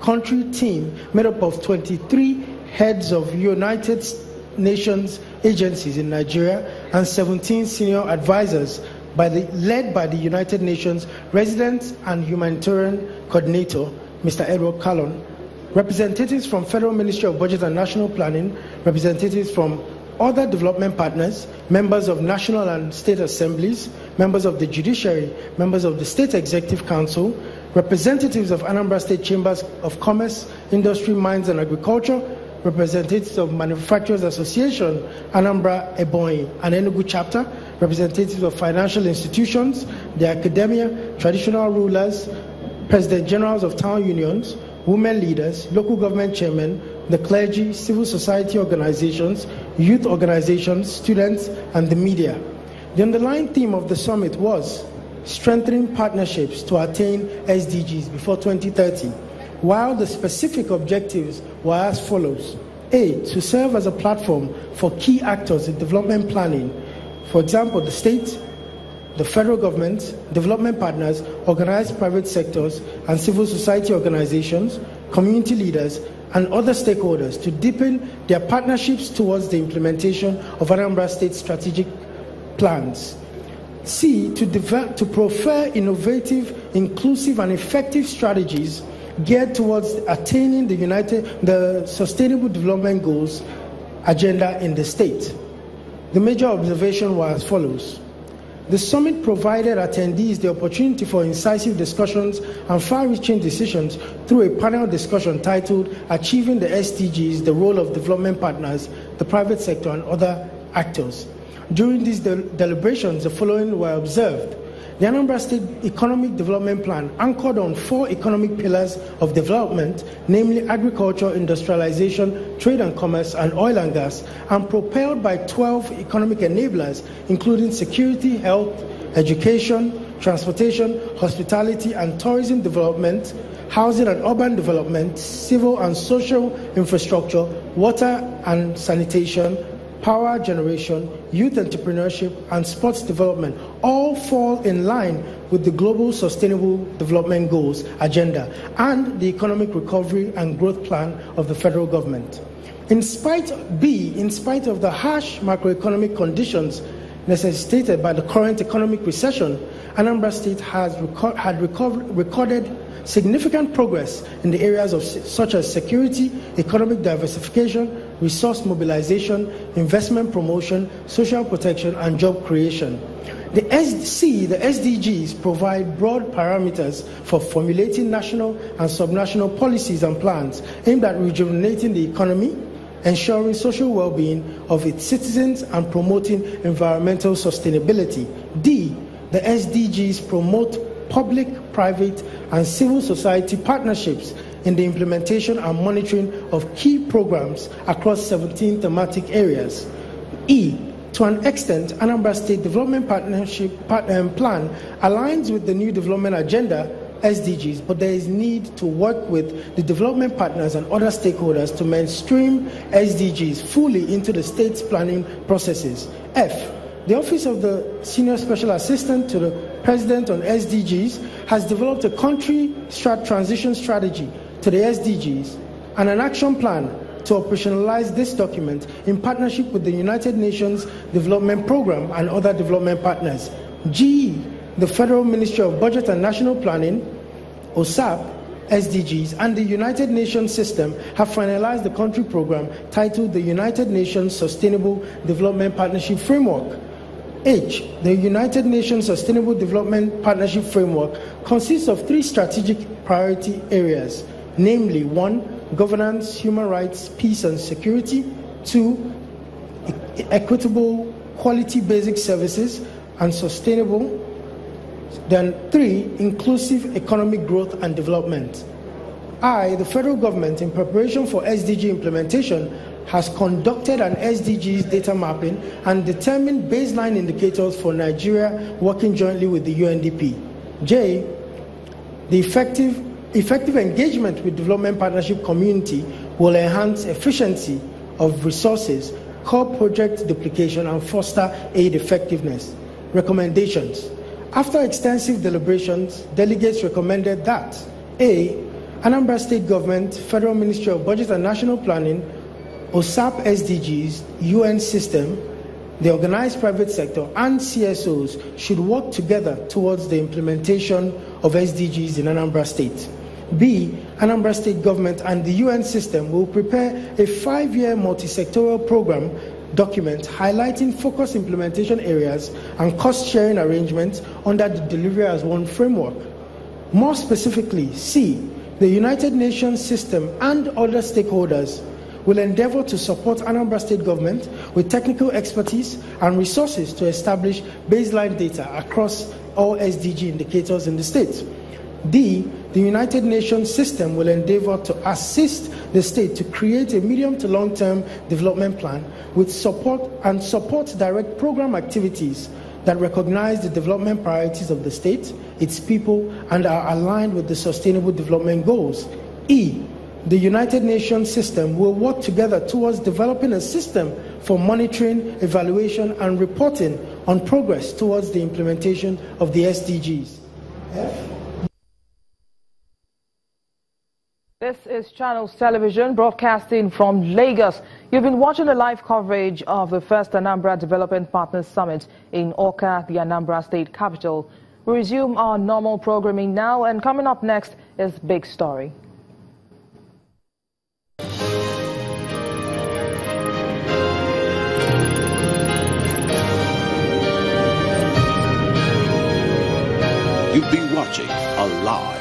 country team made up of 23 heads of United Nations agencies in Nigeria and 17 senior advisors led by the United Nations Resident and Humanitarian Coordinator, Mr. Edward Callon, representatives from Federal Ministry of Budget and National Planning, representatives from other development partners, members of national and state assemblies, members of the judiciary, members of the State Executive Council, representatives of Anambra State Chambers of Commerce, Industry, Mines and Agriculture, representatives of Manufacturers Association, Anambra, Ebonyi and Enugu chapter, representatives of financial institutions, the academia, traditional rulers, president generals of town unions, women leaders, local government chairmen, the clergy, civil society organizations, youth organizations, students, and the media. The underlying theme of the summit was strengthening partnerships to attain SDGs before 2030, while the specific objectives were as follows. A, to serve as a platform for key actors in development planning, for example, the state, the federal government, development partners, organized private sectors, and civil society organizations, community leaders, and other stakeholders to deepen their partnerships towards the implementation of Anambra State strategic plans. C, to prefer innovative, inclusive, and effective strategies geared towards attaining the Sustainable Development Goals agenda in the state. The major observation was as follows. The summit provided attendees the opportunity for incisive discussions and far-reaching decisions through a panel discussion titled Achieving the SDGs, the Role of Development Partners, the Private Sector, and Other Actors. During these deliberations, the following were observed. The Anambra State Economic Development Plan anchored on 4 economic pillars of development, namely agriculture, industrialization, trade and commerce, and oil and gas, and propelled by 12 economic enablers, including security, health, education, transportation, hospitality and tourism development, housing and urban development, civil and social infrastructure, water and sanitation, power generation, youth entrepreneurship, and sports development all fall in line with the Global Sustainable Development Goals agenda and the Economic Recovery and Growth Plan of the federal government. In spite of the harsh macroeconomic conditions necessitated by the current economic recession, Anambra State had recorded significant progress in the areas of such as security, economic diversification, resource mobilization, investment promotion, social protection, and job creation. The SDGs provide broad parameters for formulating national and subnational policies and plans aimed at rejuvenating the economy, ensuring social well-being of its citizens, and promoting environmental sustainability. D, the SDGs promote public, private, and civil society partnerships in the implementation and monitoring of key programs across 17 thematic areas. E, to an extent, Anambra State Development Partnership Plan aligns with the new development agenda, SDGs, but there is need to work with the development partners and other stakeholders to mainstream SDGs fully into the state's planning processes. F, the Office of the Senior Special Assistant to the President on SDGs has developed a country transition strategy to the SDGs and an action plan to operationalize this document in partnership with the United Nations Development Programme and other development partners. G, the Federal Ministry of Budget and National Planning, OSAP, SDGs, and the United Nations system have finalized the country program titled the United Nations Sustainable Development Partnership Framework. H, the United Nations Sustainable Development Partnership Framework consists of 3 strategic priority areas, namely 1, governance, human rights, peace and security, 2, equitable, quality basic services and sustainable, then 3, inclusive economic growth and development. I, the federal government, in preparation for SDG implementation, has conducted an SDGs data mapping and determined baseline indicators for Nigeria working jointly with the UNDP. J, the effective engagement with development partnership community will enhance efficiency of resources, curb project duplication, and foster aid effectiveness. Recommendations. After extensive deliberations, delegates recommended that A, Anambra State Government, Federal Ministry of Budget and National Planning, OSAP SDGs, UN system, the organized private sector, and CSOs should work together towards the implementation of SDGs in Anambra State. B, Anambra State Government and the UN system will prepare a 5-year multi-sectoral program document highlighting focused implementation areas and cost-sharing arrangements under the Delivery as One framework. More specifically, C, the United Nations system and other stakeholders will endeavor to support Anambra State Government with technical expertise and resources to establish baseline data across all SDG indicators in the state. D, the United Nations system will endeavor to assist the state to create a medium to long-term development plan with support direct program activities that recognize the development priorities of the state, its people, and are aligned with the Sustainable Development Goals. E, the United Nations system will work together towards developing a system for monitoring, evaluation, and reporting on progress towards the implementation of the SDGs. F. This is Channels Television broadcasting from Lagos. You've been watching the live coverage of the first Anambra Development Partners Summit in Awka, the Anambra State capital. We resume our normal programming now, and coming up next is Big Story. You've been watching a live